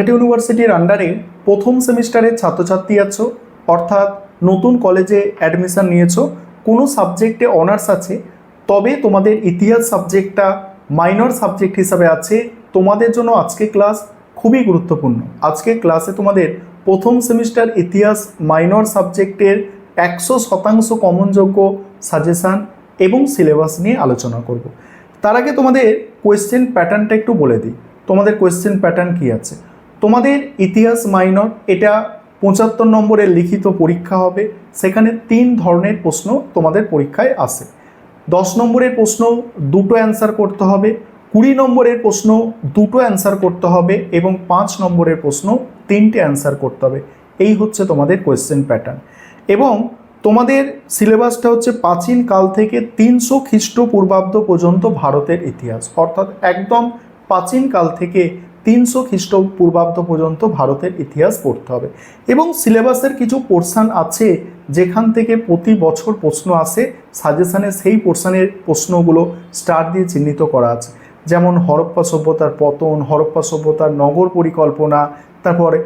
ইউনিভার্সিটির আন্ডারে প্রথম সেমিস্টারের ছাত্রছাত্রী আছো, অর্থাৎ নতুন কলেজে অ্যাডমিশন নিয়েছো, কোনো সাবজেক্টে অনার্স আছে, তবে তোমাদের ইতিহাস সাবজেক্টটা মাইনর সাবজেক্ট হিসাবে আছে। তোমাদের জন্য আজকে ক্লাস খুবই গুরুত্বপূর্ণ। আজকে ক্লাসে তোমাদের প্রথম সেমিস্টার ইতিহাস মাইনর সাবজেক্টের 100% কমনযোগ্য সাজেশান এবং সিলেবাস নিয়ে আলোচনা করব। তার আগে তোমাদের কোয়েশ্চেন প্যাটার্নটা একটু বলে দিই। তোমাদের কোয়েশ্চেন প্যাটার্ন কী আছে? তোমাদের ইতিহাস মাইনর, এটা 75 নম্বরের লিখিত পরীক্ষা হবে। সেখানে 3 ধরনের প্রশ্ন তোমাদের পরীক্ষায় আসে। 10 নম্বরের প্রশ্ন দুটো অ্যান্সার করতে হবে, 20 নম্বরের প্রশ্ন দুটো অ্যান্সার করতে হবে এবং 5 নম্বরের প্রশ্ন 3টে অ্যান্সার করতে হবে। এই হচ্ছে তোমাদের কোয়েশ্চেন প্যাটার্ন। এবং তোমাদের সিলেবাসটা হচ্ছে প্রাচীন কাল থেকে 300 খ্রিস্টপূর্বাব্দ পর্যন্ত ভারতের ইতিহাস, অর্থাৎ একদম প্রাচীন কাল থেকে 300 খ্রিস্টপূর্বাব্দ পর্যন্ত ভারতের ইতিহাস পড়তে হবে। এবং সিলেবাসের কিছু পোর্শান আছে যেখান থেকে প্রতি বছর প্রশ্ন আসে, সাজেশানে সেই পোর্শানের প্রশ্নগুলো স্টার দিয়ে চিহ্নিত করা আছে। যেমন হরপ্পা সভ্যতার পতন, হরপ্পা সভ্যতার নগর পরিকল্পনা, তারপরে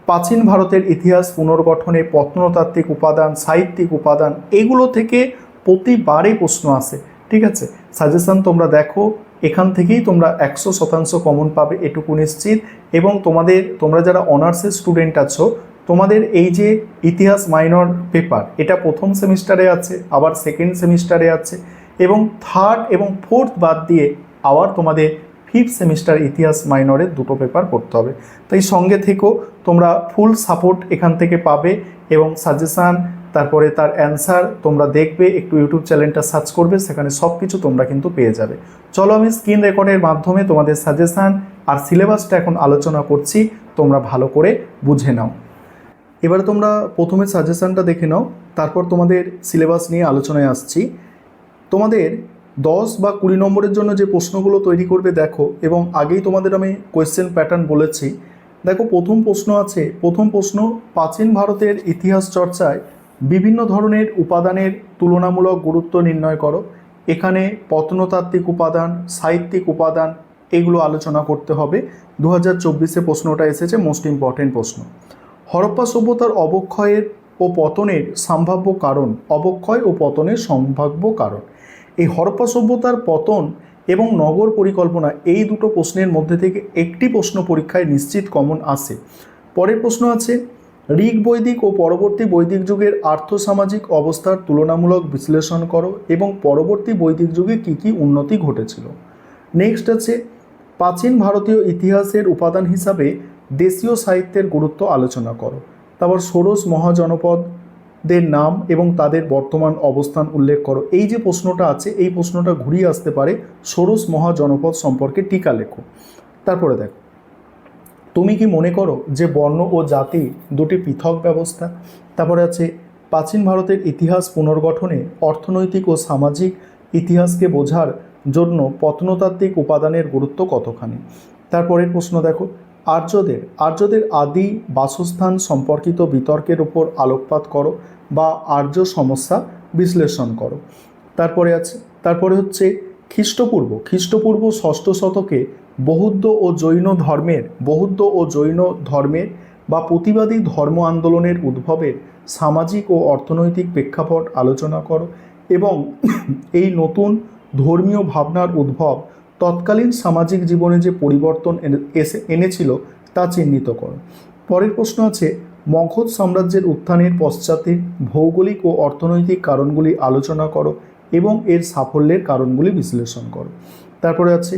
প্রাচীন ভারতের ইতিহাস পুনর্গঠনে প্রত্নতাত্ত্বিক উপাদান, সাহিত্যিক উপাদান, এগুলো থেকে প্রতিবারে প্রশ্ন আসে। ঠিক আছে, সাজেশান তোমরা দেখো, এখান থেকেই তোমরা 100% কমন পাবে, এটুকু নিশ্চিত। এবং তোমরা যারা অনার্সের স্টুডেন্ট আছো, তোমাদের এই যে ইতিহাস মাইনর পেপার, এটা প্রথম সেমিস্টারে আছে, আবার সেকেন্ড সেমিস্টারে আছে, এবং থার্ড এবং ফোর্থ বাদ দিয়ে আবার তোমাদের ফিফথ সেমিস্টার ইতিহাস মাইনরের দুটো পেপার পড়তে হবে। তাই সঙ্গে থেকেও তোমরা ফুল সাপোর্ট এখান থেকে পাবে। এবং সাজেশান, তারপরে তার অ্যান্সার তোমরা দেখবে, একটু ইউটিউব চ্যানেলটা সার্চ করবে, সেখানে সব কিছু তোমরা কিন্তু পেয়ে যাবে। চলো আমি স্ক্রিন রেকর্ডের মাধ্যমে তোমাদের সাজেশান আর সিলেবাসটা এখন আলোচনা করছি, তোমরা ভালো করে বুঝে নাও। এবারে তোমরা প্রথমে সাজেশানটা দেখে নাও, তারপর তোমাদের সিলেবাস নিয়ে আলোচনায় আসছি। তোমাদের 10 বা 20 নম্বরের জন্য যে প্রশ্নগুলো তৈরি করবে দেখো, এবং আগেই তোমাদের আমি কোয়েশ্চেন প্যাটার্ন বলেছি। দেখো, প্রথম প্রশ্ন আছে, প্রথম প্রশ্ন, প্রাচীন ভারতের ইতিহাস চর্চায় বিভিন্ন ধরনের উপাদানের তুলনামূলক গুরুত্ব নির্ণয় করো। এখানে প্রত্নতাত্ত্বিক উপাদান, সাহিত্যিক উপাদান, এগুলো আলোচনা করতে হবে। 2024-এ প্রশ্নটা এসেছে, মোস্ট ইম্পর্টেন্ট প্রশ্ন। হরপ্পা সভ্যতার অবক্ষয়ের ও পতনের সম্ভাব্য কারণ, অবক্ষয় ও পতনের সম্ভাব্য কারণ। এই হরপ্পা সভ্যতার পতন এবং নগর পরিকল্পনা, এই দুটো প্রশ্নের মধ্যে থেকে একটি প্রশ্ন পরীক্ষায় নিশ্চিত কমন আসে। পরের প্রশ্ন আছে, ঋগ বৈদিক ও পরবর্তী বৈদিক যুগের আর্থসামাজিক অবস্থার তুলনামূলক বিশ্লেষণ করো এবং পরবর্তী বৈদিক যুগে কী কী উন্নতি ঘটেছিল। নেক্সট আছে, প্রাচীন ভারতীয় ইতিহাসের উপাদান হিসাবে দেশীয় সাহিত্যের গুরুত্ব আলোচনা করো। তারপর ষোড়শ মহাজনপদদের নাম এবং তাদের বর্তমান অবস্থান উল্লেখ করো। এই যে প্রশ্নটা আছে, এই প্রশ্নটা ঘুরিয়ে আসতে পারে, ষোড়শ মহাজনপদ সম্পর্কে টিকা লেখো। তারপরে দেখো, তুমি কি মনে করো যে বর্ণ ও জাতি দুটি পৃথক ব্যবস্থা? তারপরে আছে, প্রাচীন ভারতের ইতিহাস পুনর্গঠনে অর্থনৈতিক ও সামাজিক ইতিহাসকে বোঝার জন্য প্রত্নতাত্ত্বিক উপাদানের গুরুত্ব কতখানি। তারপরের প্রশ্ন দেখো, আর্যদের আদি বাসস্থান সম্পর্কিত বিতর্কের উপর আলোকপাত করো বা আর্য সমস্যা বিশ্লেষণ করো। তারপরে হচ্ছে খ্রিস্টপূর্ব ষষ্ঠ শতকে বৌদ্ধ ও জৈন ধর্মের বা প্রতিবাদী ধর্ম আন্দোলনের উদ্ভবের সামাজিক ও অর্থনৈতিক প্রেক্ষাপট আলোচনা করো এবং এই নতুন ধর্মীয় ভাবনার উদ্ভব তৎকালীন সামাজিক জীবনে যে পরিবর্তন এনেছিল তা চিহ্নিত করো। পরের প্রশ্ন আছে, মগধ সাম্রাজ্যের উত্থানের পশ্চাতে ভৌগোলিক ও অর্থনৈতিক কারণগুলি আলোচনা করো এবং এর সাফল্যের কারণগুলি বিশ্লেষণ করো। তারপরে আছে,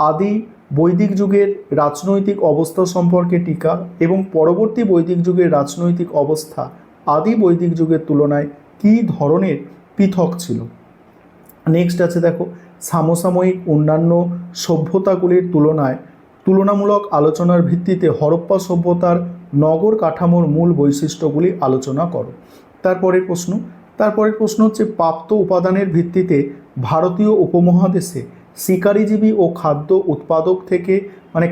আদি বৈদিক যুগের রাজনৈতিক অবস্থা সম্পর্কে টিকা এবং পরবর্তী বৈদিক যুগের রাজনৈতিক অবস্থা আদি বৈদিক যুগের তুলনায় কী ধরনের পৃথক ছিল। নেক্সট আছে দেখো, সমসাময়িক অন্যান্য সভ্যতাগুলির তুলনামূলক আলোচনার ভিত্তিতে হরপ্পা সভ্যতার নগর কাঠামোর মূল বৈশিষ্ট্যগুলি আলোচনা করো। তারপরের প্রশ্ন হচ্ছে, প্রাপ্ত উপাদানের ভিত্তিতে ভারতীয় উপমহাদেশে শিকারীজীবী ও খাদ্য উৎপাদক থেকে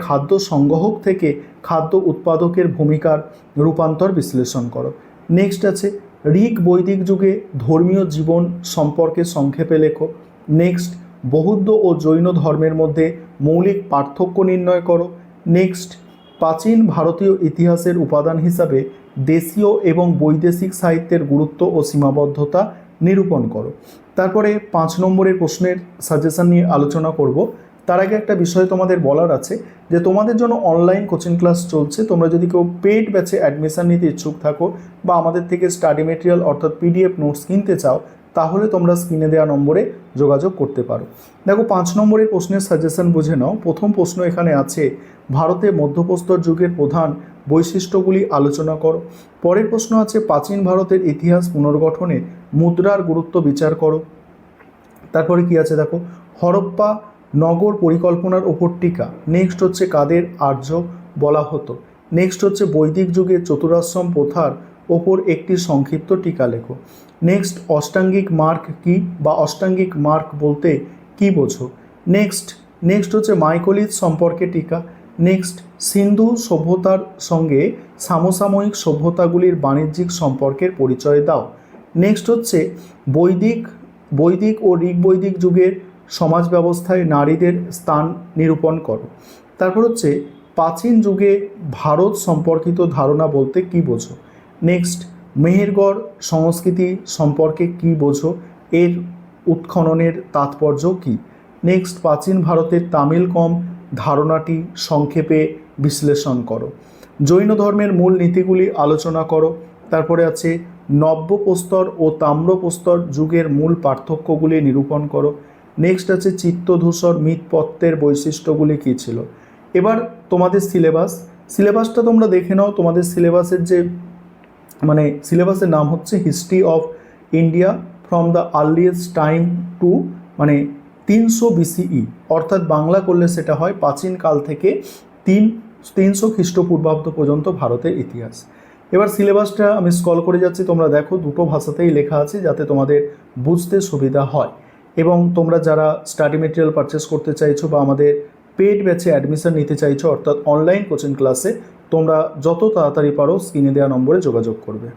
খাদ্য সংগ্রাহক থেকে খাদ্য উৎপাদকের ভূমিকার রূপান্তর বিশ্লেষণ করো। নেক্সট আছে, ঋগ বৈদিক যুগে ধর্মীয় জীবন সম্পর্কে সংক্ষেপে লেখো। নেক্সট, বৌদ্ধ ও জৈন ধর্মের মধ্যে মৌলিক পার্থক্য নির্ণয় করো। নেক্সট, প্রাচীন ভারতীয় ইতিহাসের উপাদান হিসাবে দেশীয় এবং বৈদেশিক সাহিত্যের গুরুত্ব ও সীমাবদ্ধতা নিরূপণ করো। তারপরে 5 নম্বরের প্রশ্নের সাজেশন নিয়ে আলোচনা করব। তার আগে একটা বিষয় তোমাদের বলার আছে যে তোমাদের জন্য অনলাইন কোচিং ক্লাস চলছে। তোমরা যদি কেউ পেইড ব্যাচে অ্যাডমিশন নিতে ইচ্ছুক থাকো বা আমাদের থেকে স্টাডি মেটেরিয়াল অর্থাৎ পিডিএফ নোটস কিনতে চাও, তাহলে তোমরা স্ক্রিনে দেওয়া নম্বরে যোগাযোগ করতে পারো। দেখো 5 নম্বরের প্রশ্নের সাজেশন বুঝে নাও। প্রথম প্রশ্ন এখানে আছে, ভারতে মধ্যপ্রস্তর যুগের প্রধান বৈশিষ্ট্যগুলি আলোচনা করো। পরের প্রশ্ন আছে, প্রাচীন ভারতের ইতিহাস পুনর্গঠনে মুদ্রার গুরুত্ব বিচার করো। তারপরে কি আছে দেখো, হরপ্পা নগর পরিকল্পনার ওপর টিকা। নেক্সট হচ্ছে কাদের আর্য বলা হতো। নেক্সট হচ্ছে বৈদিক যুগের চতুরাশ্রম প্রথার ওপর একটি সংক্ষিপ্ত টিকা লেখো। নেক্সট অষ্টাঙ্গিক মার্ক কি বা অষ্টাঙ্গিক মার্ক বলতে কি বোঝো। নেক্সট হচ্ছে মাইকোলিথ সম্পর্কে টিকা। নেক্সট সিন্ধু সভ্যতার সঙ্গে সমসাময়িক সভ্যতাগুলির বাণিজ্যিক সম্পর্কের পরিচয় দাও। নেক্সট হচ্ছে বৈদিক ও ঋগ্বৈদিক যুগের সমাজ ব্যবস্থায় নারীদের স্থান নিরূপণ করো। তারপর হচ্ছে প্রাচীন যুগে ভারত সম্পর্কিত ধারণা বলতে কি বোঝো। নেক্সট মেহেরগড় সংস্কৃতি সম্পর্কে কি বোঝো, এর উৎখননের তাৎপর্য কী। নেক্সট প্রাচীন ভারতের তামিলকম ধারণাটি সংক্ষেপে বিশ্লেষণ করো। জৈন ধর্মের মূল নীতিগুলি আলোচনা করো। তারপরে আছে নব্যপ্রস্তর ও তাম্রপ্রস্তর যুগের মূল পার্থক্যগুলি নিরূপণ করো। নেক্সট আছে চিত্তধূসর মৃৎপত্রের বৈশিষ্ট্যগুলি কী ছিল। এবার তোমাদের সিলেবাসটা তোমরা দেখে নাও। তোমাদের সিলেবাসের সিলেবাসের নাম হচ্ছে history of India from the earliest time to 300 BCE, অর্থাৎ বাংলা করলে সেটা হয় প্রাচীনকাল থেকে 300 খ্রিস্টপূর্বাব্দ পর্যন্ত ভারতের ইতিহাস। এবার সিলেবাসটা আমি স্ক্রল করে যাচ্ছি, তোমরা দেখো দুটো ভাষাতেই লেখা আছে যাতে তোমাদের বুঝতে সুবিধা হয়। এবং তোমরা যারা স্টাডি মেটেরিয়াল পারচেস করতে চাইছো বা আমাদের পেড ব্যাচে অ্যাডমিশন নিতে চাইছো অর্থাৎ অনলাইন কোচিং ক্লাসে, তোমরা যত তাড়াতাড়ি পারো স্ক্রিনে দেওয়া নম্বরে যোগাযোগ করবে।